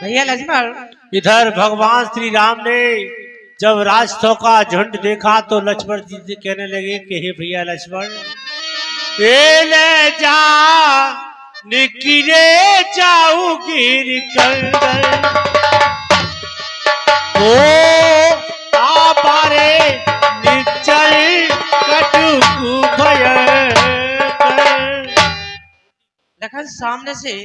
भैया लक्ष्मण। इधर भगवान श्री राम ने जब राक्षसों का झुंड देखा तो लक्ष्मण जी से कहने लगे कि हे भैया लक्ष्मण, ये ले जा निकिरे जाऊ गिर कर ओ आपारे निचल कटुकु भयंकर। लखन सामने से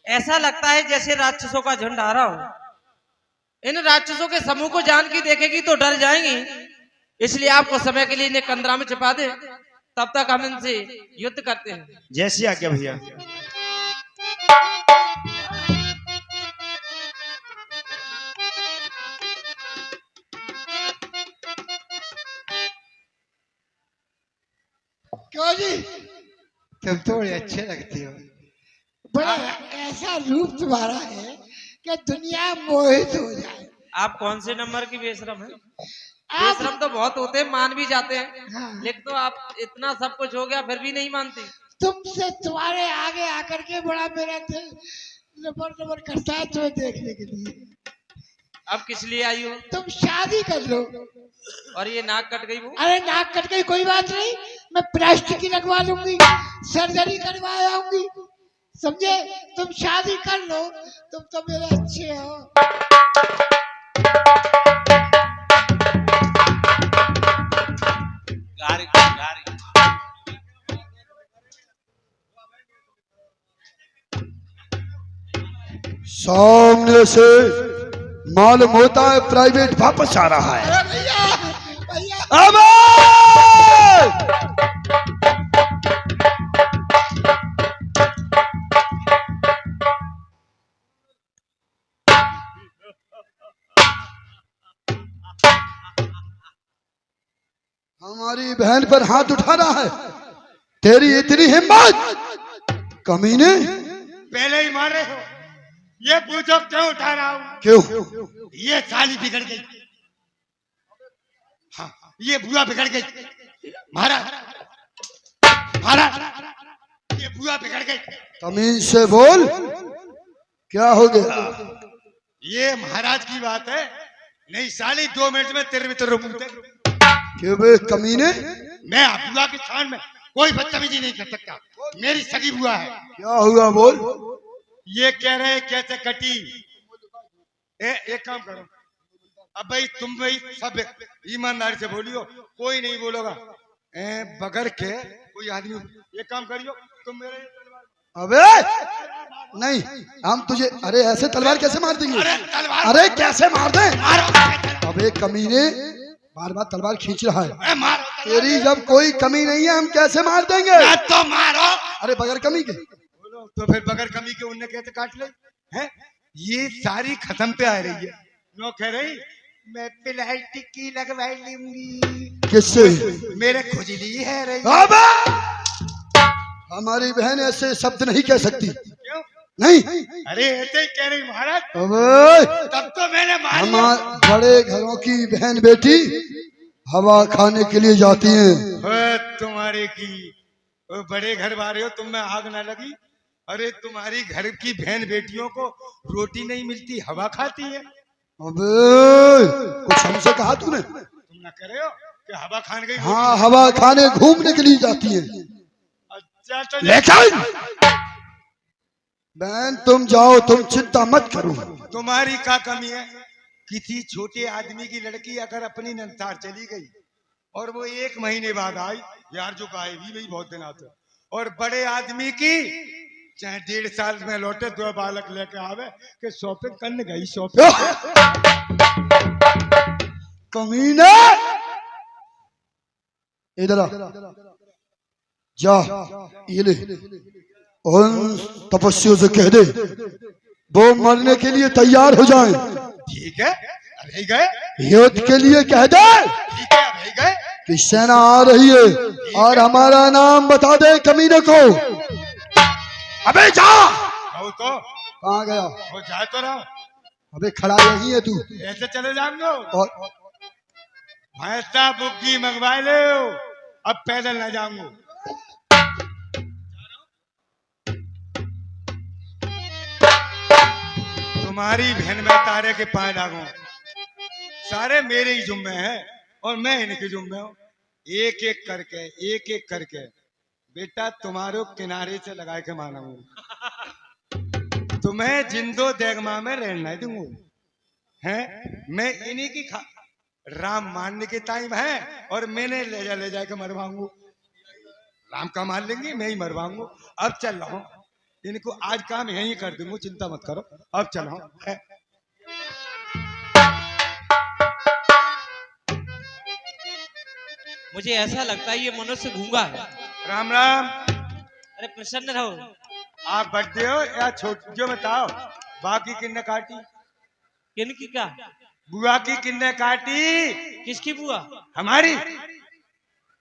ऐसा लगता है जैसे राक्षसों का झुंड आ रहा हो। इन राक्षसों के समूह को जान की देखेगी तो डर जाएंगी, इसलिए आपको समय के लिए इन्हें कंदरा में छिपा दे, तब तक हम इनसे युद्ध करते हैं। जैसी आज्ञा भैया। क्यों जी, तुम तो बड़े अच्छे लगते हो। बड़ा ऐसा रूप तुम्हारा है कि दुनिया मोहित हो जाए। आप कौन से नंबर की बेशरम है? बेशरम तो बहुत होते हैं, मान भी जाते हैं। हाँ। लेकिन तो आप इतना सब कुछ हो गया फिर भी नहीं मानती। तुमसे तुम्हारे आगे आकर के बड़ा मेरा दिल लबर लबर करता है तुम्हें देखने के लिए। अब किस लिए आई हो? तुम शादी कर लो। और ये नाक कट गई वो? अरे नाक कट गई कोई बात नहीं, मैं प्लास्टिक की लगवा लूंगी, सर्जरी करवा आऊंगी, समझे। तुम शादी कर लो, तुम तो मेरे अच्छे हो। गारी गारी। सामने से मालूम होता है प्राइवेट वापस आ रहा है। अरे भैया भैया, अब हमारी बहन पर हाथ उठा रहा है, तेरी इतनी हिम्मत कमीने। पहले ही मार रहे हो, ये पूछो क्यों उठा रहा हूँ? क्यों? ये साली बिगड़ गई। हाँ, ये बुआ बिगड़ गई। मारा मारा, ये बुआ बिगड़ गई। तमीज से बोल, क्या हो गया? ये महाराज की बात है, नहीं साली 2 मिनट में तेरे मित्र रूपते। क्यों बे कमीने? मैं बुआ की शान में कोई बदतमीजी नहीं कर सकता, मेरी सगी बुआ है। क्या हुआ बोल? ये कह रहे हैं कैसे कटी। एक काम करो, अब भाई तुम भाई सब ईमानदारी से बोलियो, कोई नहीं बोलोगा बगैर के कोई आदमी। एक काम करियो तुम मेरे। अबे नहीं, हम तुझे अरे ऐसे तलवार कैसे मार देंगे? अरे कैसे मार दे? अबे कमीने, बार बार तलवार खींच रहा है। तेरी जब कोई कमी नहीं है हम कैसे मार देंगे? तो मारो। अरे बगैर कमी के बोलो तो फिर बगैर कमी के उन्हें कैसे काट ले हैं? ये सारी खत्म पे आ रही है। नो कह रही मैं प्लास्टिक की लगवा लूंगी। किससे? मेरे खुजली है रही। अबे हमारी बहन ऐसे शब्द नहीं कह सकती। क्यों नहीं? अरे ऐसे ही कह रही महाराज। अबे तब तो मैंने मार हमारे बड़े घरों की बहन बेटी हवा खाने के लिए जाती हैं। तुम्हारे की बड़े घर वाले हो, तुम में आग ना लगी। अरे तुम्हारी घर की बहन बेटियों को रोटी नहीं मिलती, हवा खाती है। अबे कुछ हमसे कहा तूने? तुम ना करे हो कि हवा खाने गई। हाँ, हवा खाने घूमने के लिए जाती हैं। अच्छा तो लेकिन बहन तुम जाओ, तुम चिंता मत करो। तुम्हारी क्या कमी है? किसी छोटे आदमी की लड़की अगर अपनी नंसार चली गई और वो 1 महीने बाद आई, यार जो गाय भी बहुत दिन आते, और बड़े आदमी की चाहे 1.5 साल में लौटे 2 बालक लेके आवे कि शॉपिंग करने गई शॉपिंग। कमीना इधर आ, जा ये ले, उन तपस्वियों से कह दे वो मरने के लिए तैयार हो जाएं। ठीक है, अभी गए। युद्ध के लिए कह दे ठीक है, अभी गए कि सेना आ रही है और हमारा नाम बता दे कमीने को। अबे जा। तो कहाँ गया? वो जाए तो रहा। अबे खड़ा यही है तू। ऐसे चले जाएंगे और भैंसा बुग्गी मंगवा ले, अब पैदल ना जाऊंगा। तुम्हारी बहन में तारे के पाए लागू, सारे मेरे ही जुम्मे हैं और मैं इनके जुम्मे हूँ। एक एक करके बेटा तुम्हारे किनारे से लगा के मारूंगा। तुम्हें जिंदो देगमा में रहना दूंगा। हैं मैं इन्हीं की राम मारने के टाइम है और मैंने ले जाके मरवाऊंगा। राम का मार लेंगे, मैं ही मरवाऊंगा। अब चल रहा हूँ, इनको आज काम यही कर दूंगा, चिंता मत करो। अब चल रहा हूँ। मुझे ऐसा लगता है ये मनुष्य गूंगा है। राम राम। अरे प्रसन्न रहो। आप बड्डे हो या छोट जो बताओ, बाकी किन्ने काटी? किनकी क्या? बुआ की किन्ने काटी? किसकी बुआ? हमारी।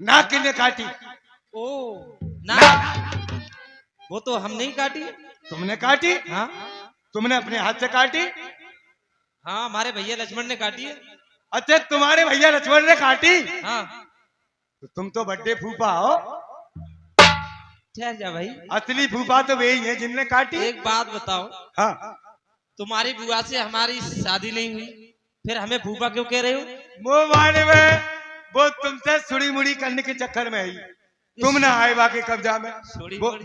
ना किन्ने काटी? ओ ना, वो तो हम नहीं काटी। तुमने काटी? हाँ तुमने अपने हाथ से काटी? हाँ, हमारे भैया लक्ष्मण ने काटी है। अच्छा, तुम्हारे भैया लक्ष्मण ने काटी? हाँ। तो तुम तो बड्डे फूफा हो। ठहर जा भाई, असली फूफा तो वही है जिनने काटी। एक बात बताओ, हाँ, तुम्हारी बुआ से हमारी शादी नहीं हुई, फिर हमें फूफा क्यों कह रहे हो? वो माने में वो तुमसे सुड़ी मुड़ी करने के चक्कर में आई। तुम ना आए बाकी कब्जा में।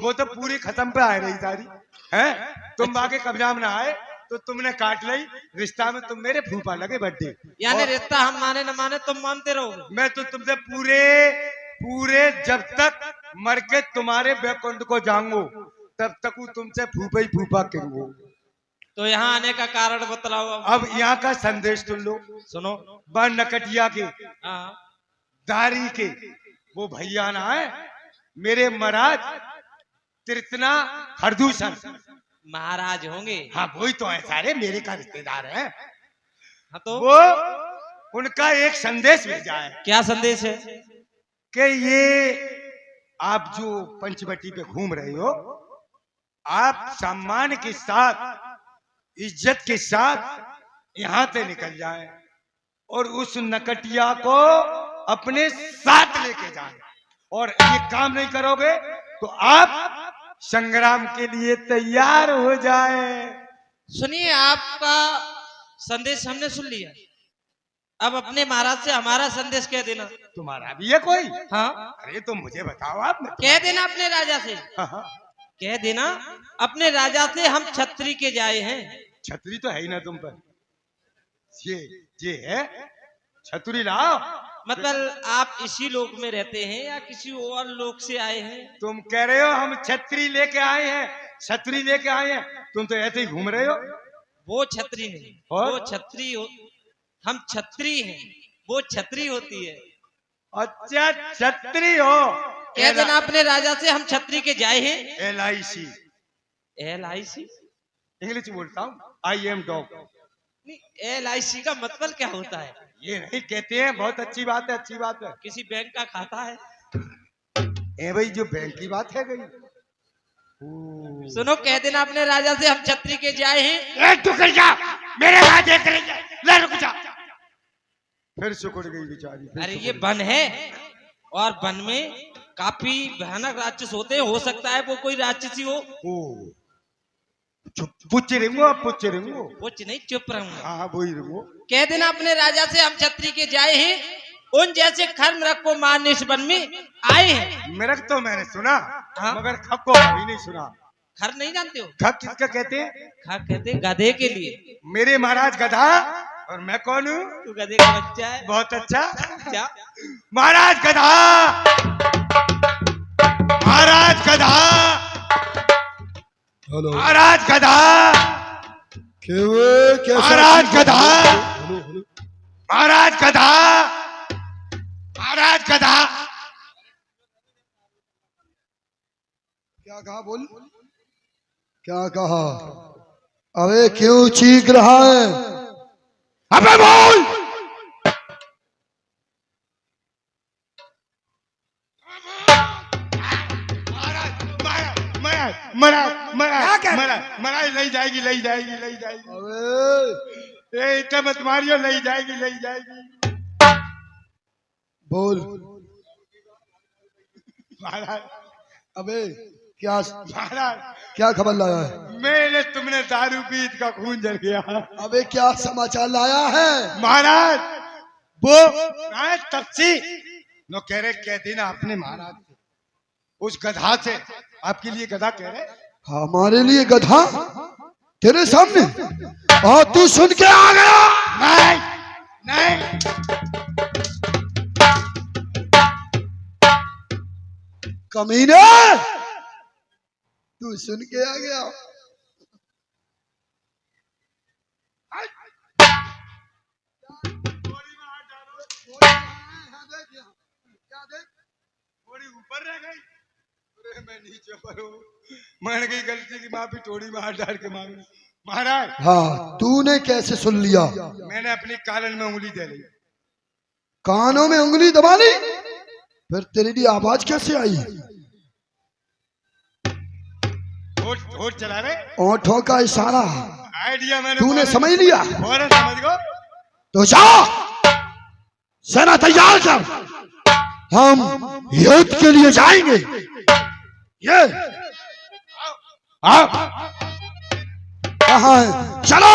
वो तो पूरी खत्म पे आ रही सारी है। तुम बाकी कब्जा में ना आए तो तुमने काट ली। रिश्ता में तुम मेरे फूफा लगे बड्डे। यानी रिश्ता हम माने न माने तुम मानते रहोगे। मैं तो तुमसे पूरे जब तक मर के तुम्हारे बैकुंठ को जाऊंगो तब तक वो तुमसे फूफा ही फूफा करूंगो। तो यहाँ आने का कारण बतलाओ। अब यहाँ का संदेश सुन लो। सुनो। बन नकटिया के हाँ। दारी के वो भैया ना है मेरे महाराज तिरतना हरदूषण महाराज होंगे। हाँ वही तो है, सारे मेरे का रिश्तेदार है। हाँ तो वो उनका एक संदेश भेजा है। क्या संदेश है? कि ये आप जो पंचवटी पे घूम रहे हो, आप सम्मान के साथ इज्जत के साथ यहाँ से निकल जाए और उस नकटिया को अपने साथ लेके जाए। और ये काम नहीं करोगे तो आप संग्राम के लिए तैयार हो जाए। सुनिए, आपका संदेश हमने सुन लिया। अब अपने महाराज से हमारा संदेश कह देना। तुम्हारा भी है कोई? हाँ। अरे तो मुझे बताओ आप। कह देना अपने राजा से। हाँ। कह देना अपने राजा से हम छत्री के जाए हैं। छतरी तो है ही ना तुम पर। ये है छतरी लाओ। मतलब आप इसी लोक में रहते हैं या किसी और लोक से आए हैं? तुम कह रहे हो हम छतरी लेके आए हैं, छतरी लेके आए हैं। तुम तो ऐसे ही घूम रहे हो। वो छतरी नहीं, और? वो छतरी हम छतरी हैं, वो छतरी होती है। अच्छा, छतरी हो। कह देना अपने राजा से हम छतरी के जाए हैं। LIC LIC इंग्लिश बोलता हूँ। I am dog। LIC का मतलब क्या होता है? ये नहीं कहते हैं। बहुत अच्छी बात है, अच्छी बात है। किसी बैंक का खाता है? ए भाई, जो बैंक की बात है गई। सुनो, कह देना अपने राजा से हम छतरी के जाए हैं। एक टुकड़ जा मेरे राजा करेंगे। ले रुक जा। फिर सुकुड़ गई बेचारी। अरे ये वन है और वन में काफी भयानक राक्षस होते हैं। हो सकता है वो कोई राक्षसी हो। पुच्छ रेंगो, पुच्छ रेंगो। कुछ नहीं, चुप रहूंगा। हाँ वही रेंगो। कह देना अपने राजा से हम छतरी के जाए हैं, उन जैसे खर मृग को मारने इस वन में आए हैं। मृग तो मैंने सुना। हाँ? मगर खप को कभी नहीं सुना। खर नहीं जानते हो? खप किसका कहते हैं? खर कहते हैं गधे के लिए। मेरे महाराज गधा और मैं कौन हूँ? तू गधे का बच्चा है। बहुत अच्छा। क्या? महाराज गधा, महाराज गधा, हेलो महाराज गधा, महाराज गधा, महाराज गधा, महाराज गधा। क्या कहा? बोल। क्या कहा? अबे क्यों चीख रहा है? अबे बोल। महाराज ले जाएगी, ले जाएगी, ले जाएगी। अबे इतना मत मारियो। ले जाएगी, ले जाएगी। बोल। महाराज अबे क्या महाराज क्या खबर लाया है? मेरे तुमने दारू पीत का खून जल गया। अबे क्या समाचार लाया है? महाराज वो तपसी नो कह रहे कह देना अपने महाराज से, उस गधा से, आपके लिए गधा कह रहे। हमारे लिए गधा तेरे सामने? और तू सुन के आ गया? नहीं नहीं, कमीने, तू सुन के आ गया? थोड़ी ऊपर रह गई, अरे मैं नीचे पर हूँ, मान गई गलती की माफी, थोड़ी में हाथ डाल के मांग। महाराज हाँ, तूने कैसे सुन लिया? मैंने अपनी कालन में उंगली दे ली। कानों में उंगली दबा ली? फिर तेरे लिए आवाज कैसे आई? होठ चला रहे, ओंठों का इशारा आइडिया मैंने तूने समझ लिया? फौरन समझ गो। तो जा, सेना तैयार कर, हम युद्ध के लिए जाएंगे। ये आओ कहाँ है? चलो।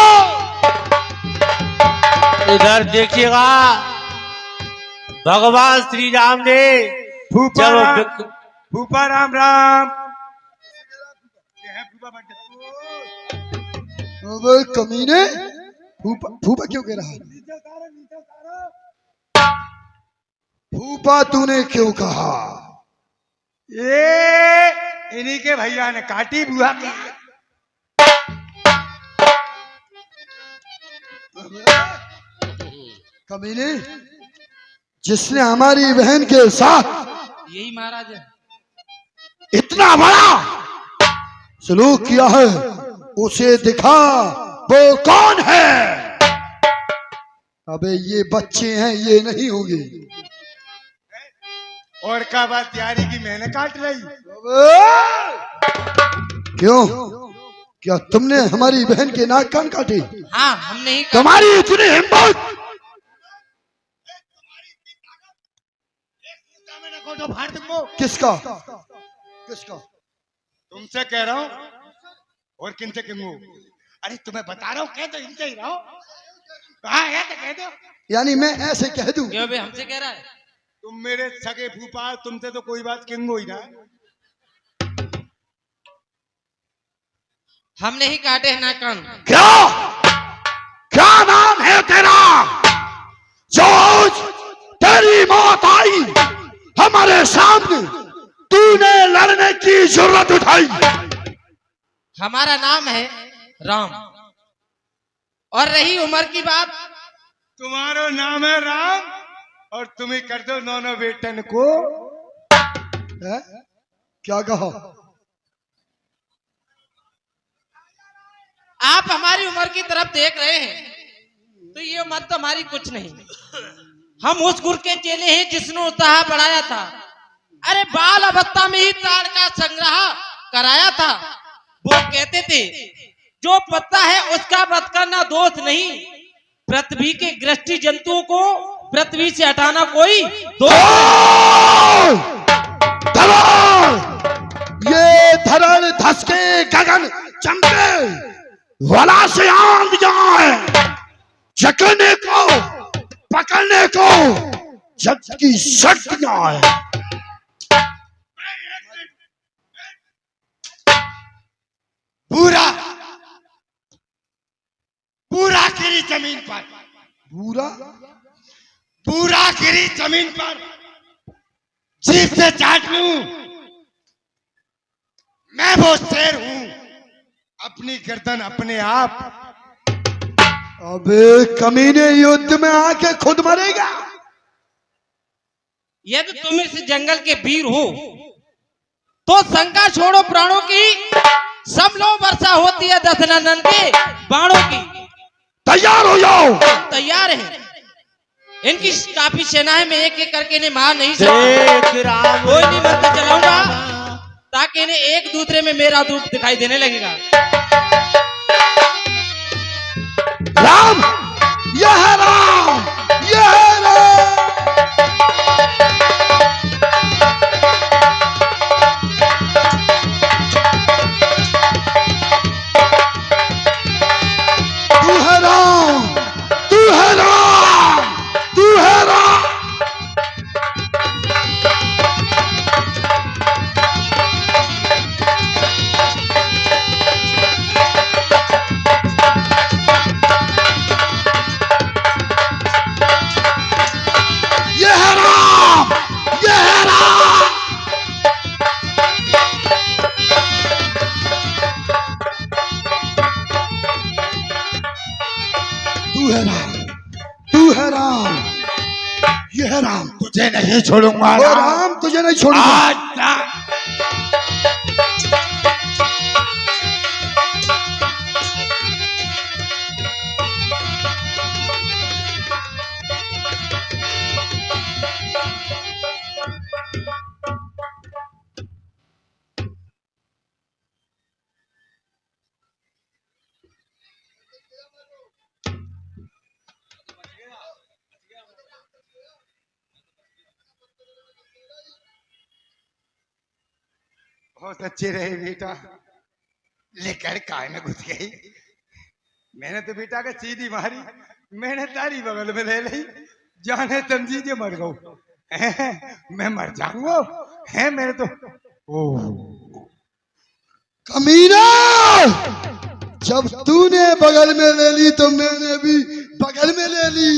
इधर देखिएगा, भगवान श्री राम ने फूफा जब राम, फूफा राम राम। ये है फूफा बर्थडे। अबे कमीने, फूफा फूफा क्यों कह रहा है? फूफा तूने क्यों कहा? ये इन्हीं के भैया ने काटी बुआ की। कमीने, जिसने हमारी बहन के साथ यही महाराज है। इतना बड़ा सलूक किया है, उसे दिखा वो कौन है? अबे ये बच्चे हैं, ये नहीं होंगे। और का बात तैयारी की मैंने काट रही। क्यों? क्या तुमने हमारी बहन के नाक कान काटे? हाँ, हमने ही तुम्हारी इतनी हिम्मत? किसका किसका? तुमसे कह रहा हूँ और किनसे कहूँ? अरे तुम्हें बता रहा हूँ, कह दो इनसे ही रहो। कहाँ है तो कह दो। यानी मैं ऐसे कह दूं? क्यों बे हमसे कह रहा है? तुम मेरे सगे फूफा, तुमसे तो कोई बात किंगो ही ना। हमने ही काटे हैं ना कान। क्या क्या नाम है तेरा? जो आज तेरी मौत आई हमारे सामने, तूने लड़ने की जरूरत उठाई। हमारा नाम है राम। और रही उम्र की बात, तुम्हारा नाम है राम और तुम्हें कर दो नौनो बेटन को। है? क्या कहा? आप हमारी उम्र की तरफ देख रहे हैं तो ये उम्र तो हमारी कुछ नहीं। हम उस गुरु के चेले हैं जिसने उत्साह बढ़ाया था। अरे बाल अवस्था में ही ताड़ का संग्रह कराया था। वो कहते थे जो पत्ता है उसका वध करना दोष नहीं, पृथ्वी के गृष्टि जंतुओं को पृथ्वी से हटाना कोई दोष नहीं। ये धरण धसके गगन चमके वाला से आंध जाए, जकने को पकड़ने को जग की शर्त जाए। पूरा पूरा गिरी जमीन पर, पूरा पूरा गिरी जमीन पर जीभ से चाट लूं। मैं वो शेर हूं, अपनी गर्दन अपने आप। अबे कमीने, युद्ध में आके खुद मरेगा? यदि तुम इस जंगल के वीर हो तो शंका छोड़ो प्राणों की। सब लोग वर्षा होती है दशनंदन के बाणों की। तैयार हो जाओ। तैयार है। इनकी काफी सेनाएं में एक एक करके इन्हें मार नहीं सकता। कोई नहीं मंत्र चलाऊंगा ताकि इन्हें एक दूसरे में मेरा रूप दिखाई देने लगेगा। राम, यह है राम, यह है राम। है राम। तुझे नहीं छोड़ूंगा ओ राम तुझे नहीं छोड़ूंगा। आज राम। बहुत अच्छे रहे बेटा, लेकर काय में घुस गई। मैंने तो बेटा का सीधी मारी, मैंने तारी बगल में ले ली, जाने तमजी जे मर गो। मैं मर जाऊंगा है मेरे तो। ओह कमीना, जब तूने बगल में ले ली तो मैंने भी बगल में ले ली।